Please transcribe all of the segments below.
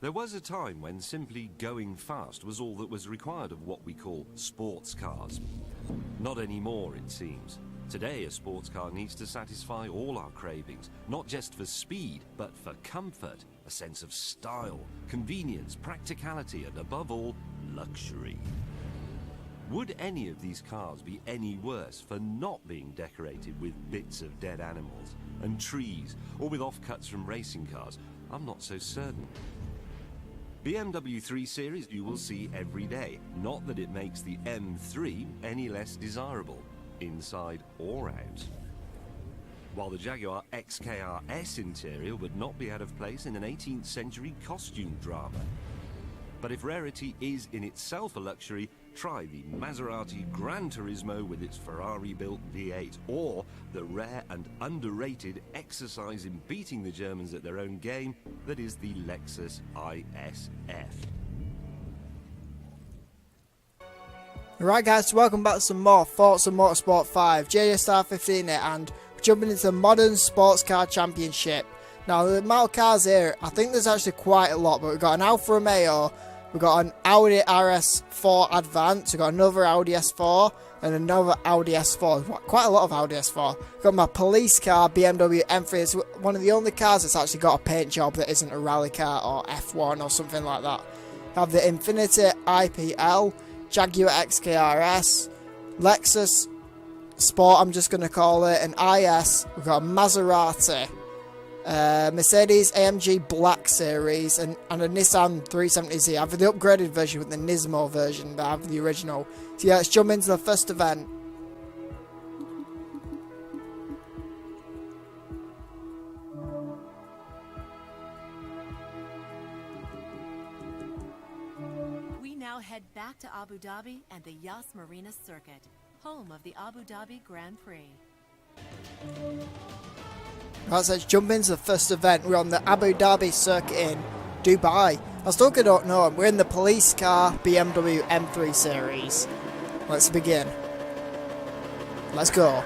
There was a time when simply going fast was all that was required of what we call sports cars. Not anymore, it seems. Today, a sports car needs to satisfy all our cravings, not just for speed, but for comfort, a sense of style, convenience, practicality, and above all, luxury. Would any of these cars be any worse for not being decorated with bits of dead animals and trees, or with offcuts from racing cars? I'm not so certain. BMW 3 Series you will see every day, not that it makes the M3 any less desirable, inside or out. While the Jaguar XKRS interior would not be out of place in an 18th century costume drama. But if rarity is in itself a luxury, try the Maserati Gran Turismo with its Ferrari-built V8, or the rare and underrated exercise in beating the Germans at their own game that is the Lexus ISF. Alright guys, so welcome back to some more Forza Motorsport 5, JSR 15 here, and we're jumping into the Modern Sports Car Championship. Now the amount of cars here, I think there's actually quite a lot, but we've got an Alfa Romeo, we've got an Audi RS4 Advance, we've got another Audi S4, and another Audi S4, quite a lot of Audi S4. We've got my police car, BMW M3, it's one of the only cars that's actually got a paint job that isn't a rally car or F1 or something like that. We have the Infiniti IPL, Jaguar XKRS, Lexus Sport I'm just going to call it, an IS, we've got a Maserati, Mercedes AMG Black Series, and a Nissan 370Z. I have the upgraded version with the Nismo version, but I have the original. So yeah, let's jump into the first event. Now head back to Abu Dhabi and the Yas Marina circuit, home of the Abu Dhabi Grand Prix. Right, so let's jump into the first event. We're on the Abu Dhabi circuit in Dubai. I still don't know. We're in the police car BMW M3 series. Let's begin. Let's go.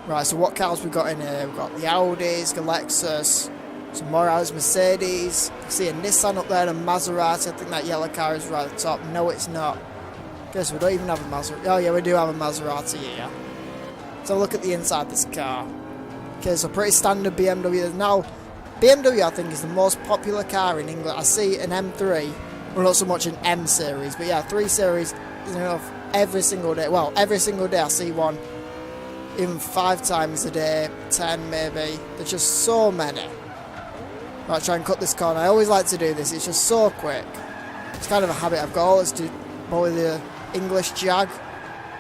Right, so what cars we got in here? We've got the Audis, the Lexus, some more Audis, Mercedes. I see a Nissan up there and a Maserati. I think that yellow car is right at the top. No, it's not. Guess we don't even have a Maserati. Oh yeah, we do have a Maserati here. So look at the inside of this car. Okay, so pretty standard BMW. Now, BMW I think is the most popular car in England. I see an M3, well not so much an M series, but yeah, 3 series, you know, every single day. Well, every single day I see one. Even 5 times a day, 10 maybe. There's just so many. Right, try and cut this corner. I always like to do this, it's just so quick. It's kind of a habit I've got. Oh, let's do probably the English Jag.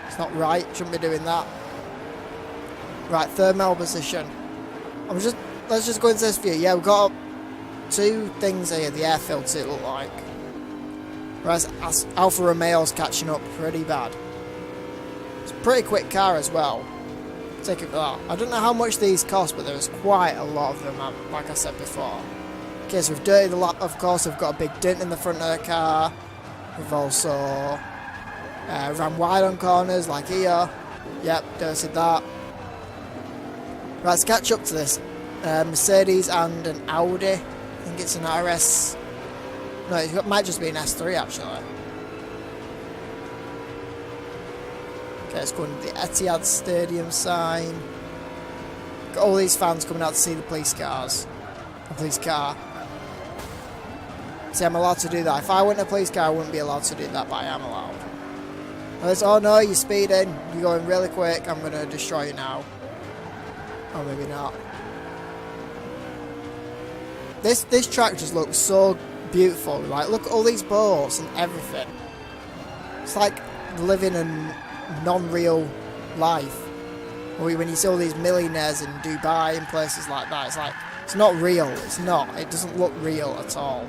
It's not right, shouldn't be doing that. Right, third medal position. Let's just go into this view. Yeah, we've got 2 things here, the air filter it look like. Whereas Alfa Romeo's catching up pretty bad. It's a pretty quick car as well. Take it for that. I don't know how much these cost, but there's quite a lot of them, like I said before. Okay, so we've dirtied the lap, of course, we've got a big dent in the front of the car. We've also ran wide on corners, like here. Yep, dirtied that. Right, let's catch up to this. Mercedes and an Audi. I think it's an RS. No, it might just be an S3 actually. Okay, let's go into the Etihad Stadium sign. Got all these fans coming out to see the police cars. The police car. See, I'm allowed to do that. If I went in a police car, I wouldn't be allowed to do that, but I am allowed. Oh no, you're speeding. You're going really quick. I'm going to destroy you now. Oh, maybe not. This track just looks so beautiful. Like, look at all these boats and everything. It's like living a non-real life. When you see all these millionaires in Dubai and places like that, it's like, it's not real. It's not. It doesn't look real at all.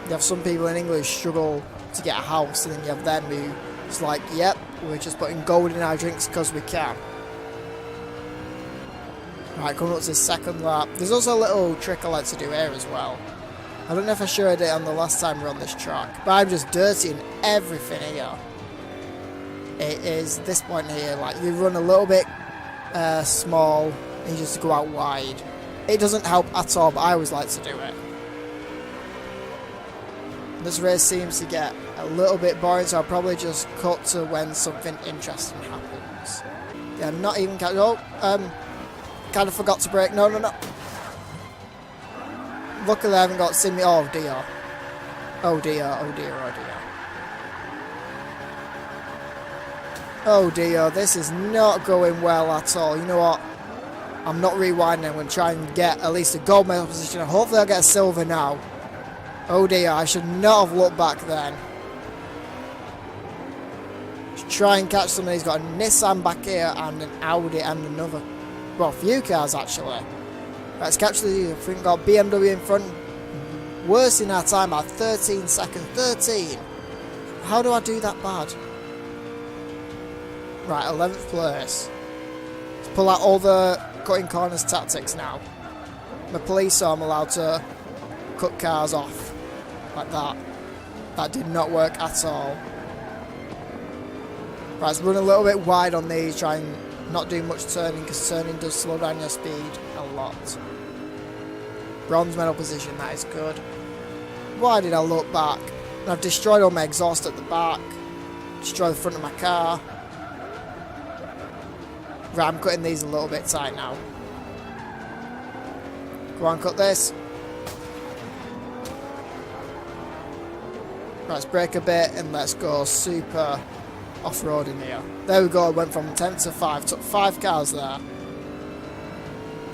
You have some people in England struggle to get a house, and then you have them who it's like, yep, we're just putting gold in our drinks because we can. Right, coming up to the second lap. There's also a little trick I like to do here as well. I don't know if I showed it on the last time we were on this track, but I'm just dirtying everything here. It is this point here, like you run a little bit small, and you just go out wide. It doesn't help at all, but I always like to do it. This race seems to get a little bit boring, so I'll probably just cut to when something interesting happens. Yeah, not even kind of forgot to brake. No. Luckily I haven't got Simi. Oh dear. Oh dear, this is not going well at all. You know what? I'm not rewinding. I'm going to try and get at least a gold medal position. And hopefully I'll get a silver now. Oh dear, I should not have looked back then. Let's try and catch somebody. He's got a Nissan back here and an Audi and another. Well, a few cars actually. Let's catch the. I think we've got BMW in front. Worse in our time by 13 seconds. 13. How do I do that bad? Right, 11th place. Let's pull out all the cutting corners tactics now. I'm a police, so I'm allowed to cut cars off like that. That did not work at all. Right, let's run a little bit wide on these, try and not do much turning, because turning does slow down your speed a lot. Bronze medal position, that is good. Why did I look back? And I've destroyed all my exhaust at the back. Destroyed the front of my car. Right, I'm cutting these a little bit tight now. Go on, cut this. Right, let's brake a bit and let's go super off-roading here. There we go, I went from 10th to 5. Took 5 cars there.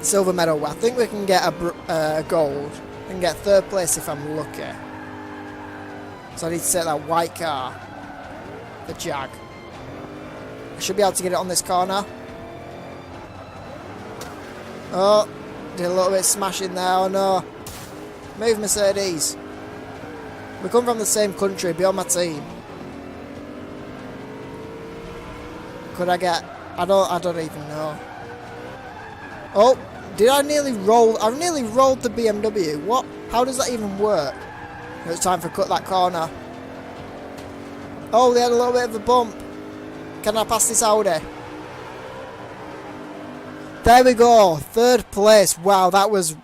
Silver medal. I think we can get a gold. I can get 3rd place if I'm lucky. So I need to take that white car. The Jag. I should be able to get it on this corner. Oh, did a little bit of smashing there. Oh no. Move, Mercedes. We come from the same country. Be on my team. Could I get... I don't even know. Oh, did I nearly roll... I nearly rolled the BMW. What? How does that even work? It's time for cut that corner. Oh, they had a little bit of a bump. Can I pass this Audi? There we go. 3rd place. Wow, that was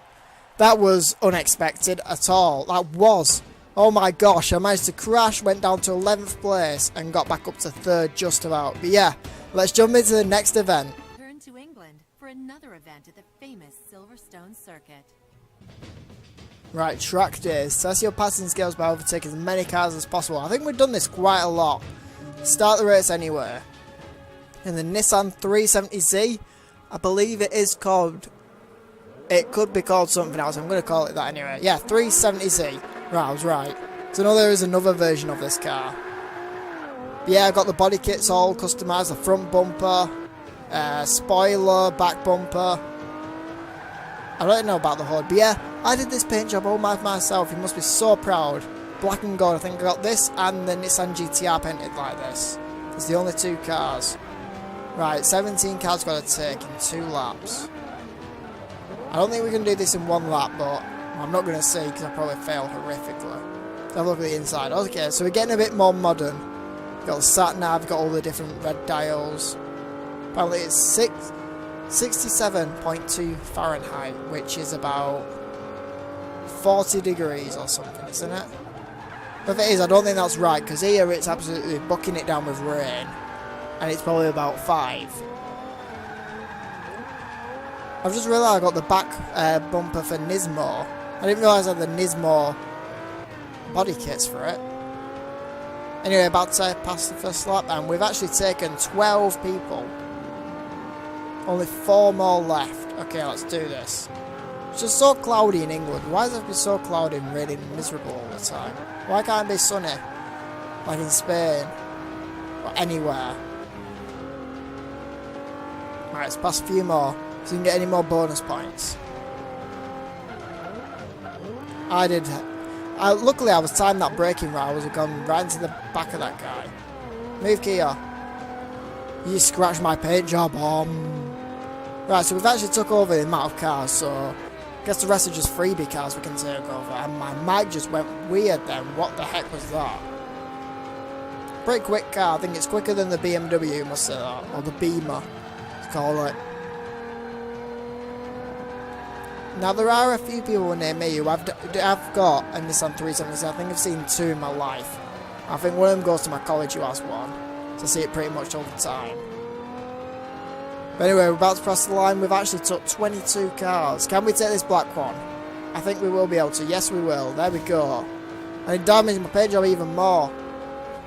unexpected at all. That was. Oh my gosh, I managed to crash, went down to 11th place and got back up to 3rd just about. But yeah, let's jump into the next event. Turn to England for another event at the famous Silverstone circuit. Right, track days. Test your passing skills by overtaking as many cars as possible. I think we've done this quite a lot. Start the race anywhere. In the Nissan 370Z, I believe it is called... It could be called something else. I'm going to call it that anyway. Yeah, 370Z. Right, I was right. So I know there is another version of this car. But yeah, I got the body kits all customised. The front bumper, spoiler, back bumper. I don't know about the hood, but yeah, I did this paint job all by myself. You must be so proud. Black and gold. I think I got this and the Nissan GTR painted like this. It's the only 2 cars. Right, 17 cars got to take in 2 laps. I don't think we can do this in 1 lap, but I'm not going to see because I probably fail horrifically. Let's have a look at the inside. Okay, so we're getting a bit more modern. We've got the sat nav, got all the different red dials. Apparently it's 67.2 Fahrenheit, which is about 40 degrees or something, isn't it? If it is, I don't think that's right, because here it's absolutely bucking it down with rain. And it's probably about 5. I've just realised I got the back bumper for Nismo. I didn't realise I had the Nismo body kits for it. Anyway, about to pass the first lap, and we've actually taken 12 people. Only 4 more left. Okay, let's do this. It's just so cloudy in England. Why does it have to be so cloudy and really miserable all the time? Why can't it be sunny? Like in Spain. Or anywhere. Right, let's pass a few more. So you can get any more bonus points. I did. Luckily, I was timed that braking right. I was gone right into the back of that guy. Move, Kia. You scratched my paint job. Right, so we've actually took over the amount of cars. So I guess the rest are just freebie cars we can take over. And my mic just went weird then. What the heck was that? Pretty quick car. I think it's quicker than the BMW, must say that. Or the Beamer, let's call it. Now, there are a few people near me who have got a Nissan 370. I think I've seen 2 in my life. I think one of them goes to my college who has one. So I see it pretty much all the time. But anyway, we're about to cross the line. We've actually took 22 cars. Can we take this black one? I think we will be able to. Yes, we will. There we go. And it damaged my paint job even more.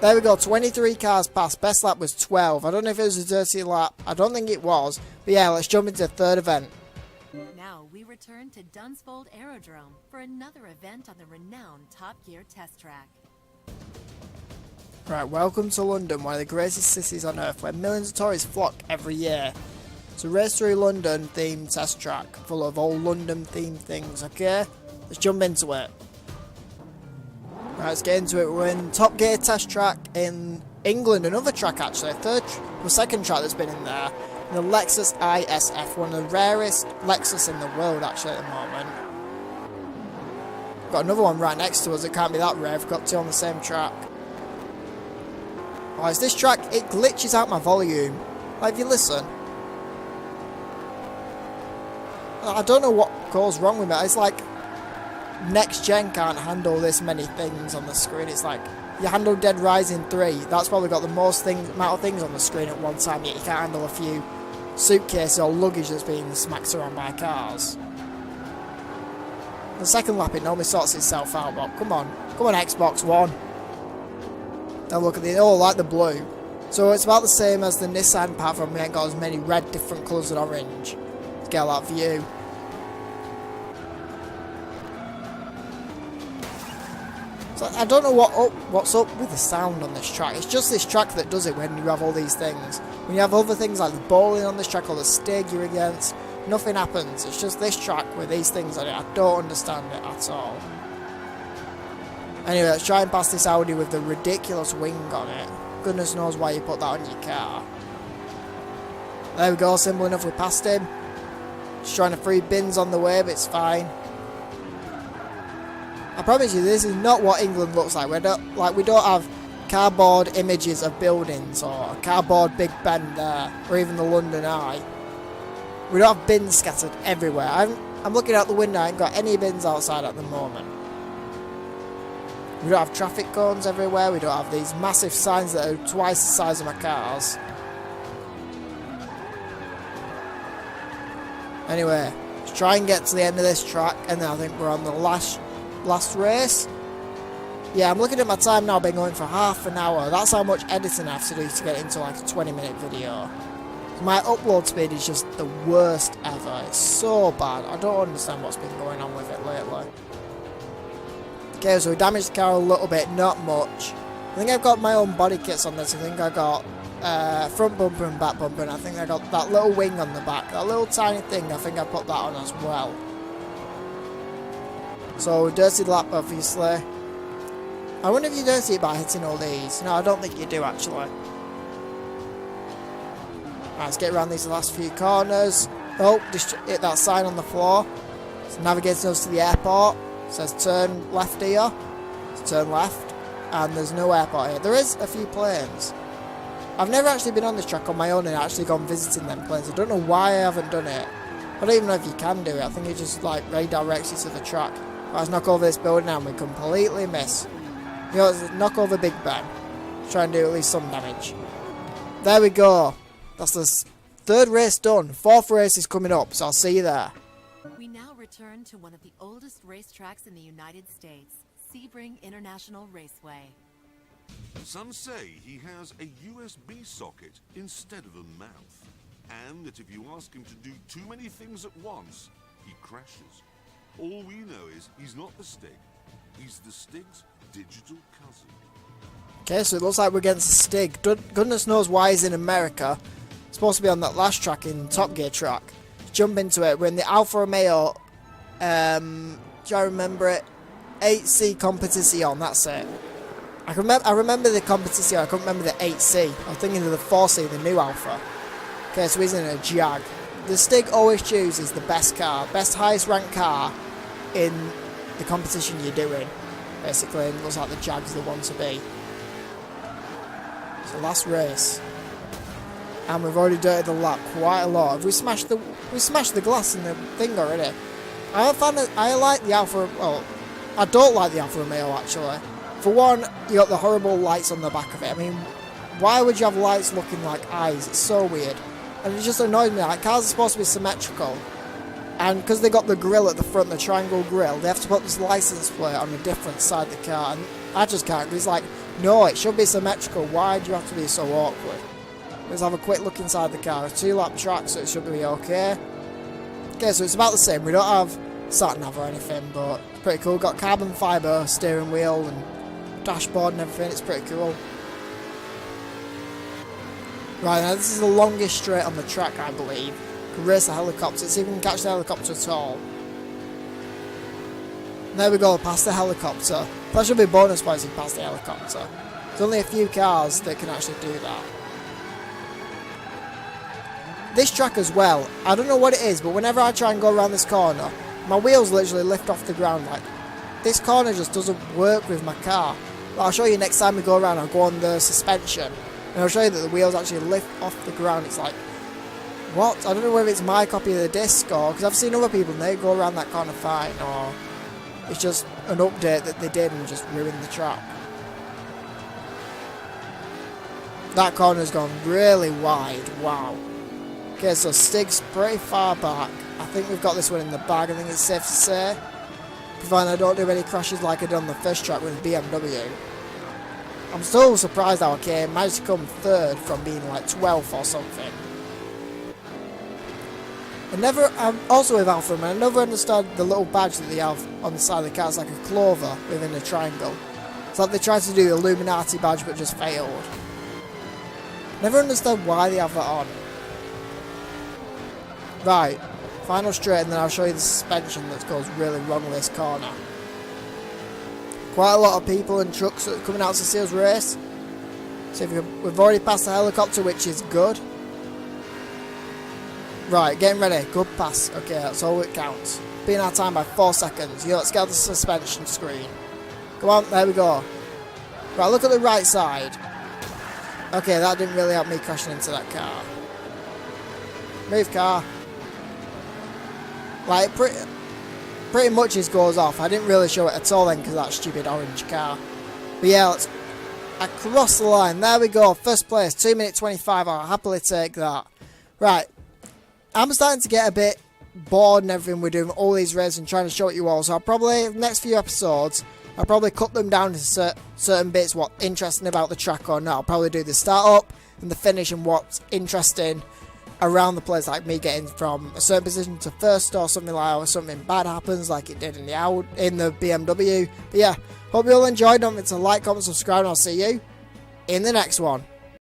There we go. 23 cars passed. Best lap was 12. I don't know if it was a dirty lap. I don't think it was. But yeah, let's jump into the third event. Now we return to Dunsfold Aerodrome for another event on the renowned Top Gear test track. Right, welcome to London, one of the greatest cities on earth, where millions of tourists flock every year. It's a race through London themed test track, full of all London themed things, okay? Let's jump into it. Right, let's get into it. We're in Top Gear test track in England, another track actually, second track that's been in there. The Lexus ISF, one of the rarest Lexus in the world actually at the moment. Got another one right next to us, it can't be that rare, we've got 2 on the same track. Oh, it's this track, it glitches out my volume. Like, if you listen. I don't know what goes wrong with it. It's like, next gen can't handle this many things on the screen. It's like, you handle Dead Rising 3, that's probably got the most amount of things on the screen at one time, yet you can't handle a few suitcases or luggage that's being smacked around by cars. The second lap, it normally sorts itself out, but come on Xbox One. Now look at the, oh, like the blue. So it's about the same as the Nissan, apart from we ain't got as many red different colours than orange. Let's get that view. So I don't know what's up with the sound on this track. It's just this track that does it when you have all these things. When you have other things like the bowling on this track or the Stig you're against, nothing happens. It's just this track with these things on it. I don't understand it at all. Anyway, let's try and pass this Audi with the ridiculous wing on it. Goodness knows why you put that on your car. There we go, simple enough, we passed him. Just trying to free bins on the way, but it's fine. I promise you, this is not what England looks like. We don't have cardboard images of buildings or a cardboard Big Ben there, or even the London Eye. We don't have bins scattered everywhere. I'm looking out the window, I ain't got any bins outside at the moment. We don't have traffic cones everywhere, we don't have these massive signs that are twice the size of my cars. Anyway, let's try and get to the end of this track, and then I think we're on the last race. Yeah, I'm looking at my time now, been going for half an hour. That's how much editing I have to do to get into like a 20-minute video. My upload speed is just the worst ever. It's so bad. I don't understand what's been going on with it lately. Okay, so we damaged the car a little bit, not much. I think I've got my own body kits on this. I think I got front bumper and back bumper, and I think I got that little wing on the back. That little tiny thing, I think I put that on as well. So, dirty lap, obviously. I wonder if you dirty it by hitting all these. No, I don't think you do, actually. Right, let's get around these last few corners. Oh, just hit that sign on the floor. It's navigating us to the airport. It says turn left here. Let's turn left. And there's no airport here. There is a few planes. I've never actually been on this track on my own and actually gone visiting them planes. I don't know why I haven't done it. I don't even know if you can do it. I think it just like redirects you to the track. Let's knock over this building and we completely miss. You know, let's knock over Big Ben. Try and do at least some damage. There we go. That's the third race done. Fourth race is coming up, so I'll see you there. We now return to one of the oldest racetracks in the United States, Sebring International Raceway. Some say he has a USB socket instead of a mouth, and that if you ask him to do too many things at once, he crashes. All we know is he's not the Stig. He's the Stig's digital cousin. Okay, so it looks like we're against the Stig. Goodness knows why he's in America. It's supposed to be on that last track in Top Gear track. Let's jump into it. We're in the Alfa Romeo, do I remember it? 8C Competition, that's it. I remember the Competition, I couldn't remember the 8C. I was thinking of the 4C, the new Alfa. Okay, so he's in a Jag. The Stig always chooses the best car, best highest ranked car in the competition you're doing. Basically, it looks like the Jag's the one to be. So last race. And we've already dirted the lap quite a lot. Have we smashed the glass in the thing already? I like the Alfa. Well, I don't like the Alfa Romeo actually. For one, you got the horrible lights on the back of it. I mean, why would you have lights looking like eyes? It's so weird, and it just annoys me. Like, cars are supposed to be symmetrical, and because they got the grille at the front, the triangle grille, they have to put this license plate on a different side of the car, and I just can't. It's like, no, it should be symmetrical. Why do you have to be so awkward? Let's have a quick look inside the car. It's a 2-lap track, so it should be okay. Okay, so it's about the same. We don't have sat-nav or anything, but it's pretty cool. Got carbon fibre steering wheel and dashboard and everything. It's pretty cool. Right, now this is the longest straight on the track, I believe. Can race the helicopter. See if we can catch the helicopter at all. There we go, past the helicopter. That should be bonus points if you pass the helicopter. There's only a few cars that can actually do that. This track as well, I don't know what it is, but whenever I try and go around this corner, my wheels literally lift off the ground. Like, this corner just doesn't work with my car. But I'll show you next time we go around. I'll go on the suspension, and I'll show you that the wheels actually lift off the ground. It's like, what? I don't know whether it's my copy of the disc, or because I've seen other people and they go around that corner fine, or it's just an update that they did and just ruined the track. That corner's gone really wide. Wow. Okay, so Stig's pretty far back. I think we've got this one in the bag. I think it's safe to say, providing I don't do any crashes like I did on the first track with the BMW. I'm still surprised how I managed to come third from being like 12th or something. I'm also with Alfa Romeo, I never understood the little badge that they have on the side of the car. It's like a clover within a triangle. It's like they tried to do the Illuminati badge but just failed. Never understood why they have that on. Right, final straight, and then I'll show you the suspension that goes really wrong with this corner. Quite a lot of people and trucks that are coming out to see us race. So we've already passed the helicopter, which is good. Right, getting ready. Good pass. Okay, that's all it counts. Being our time by 4 seconds. Let's get out the suspension screen. Come on, there we go. Right, look at the right side. Okay, that didn't really help me crashing into that car. Move, car. Like, pretty much his goes off. I didn't really show it at all then because of that stupid orange car. But yeah, let's across the line. There we go. First place, 2 minute 25. I'll happily take that. Right. I'm starting to get a bit bored and everything. We're doing all these races and trying to show it you all. So I'll probably, next few episodes, I'll probably cut them down to certain bits, what's interesting about the track or not. I'll probably do the start up and the finish and what's interesting around the place, like me getting from a certain position to first or something like that, or something bad happens like it did in the BMW. But yeah, hope you all enjoyed. Don't forget to like, comment, subscribe, and I'll see you in the next one.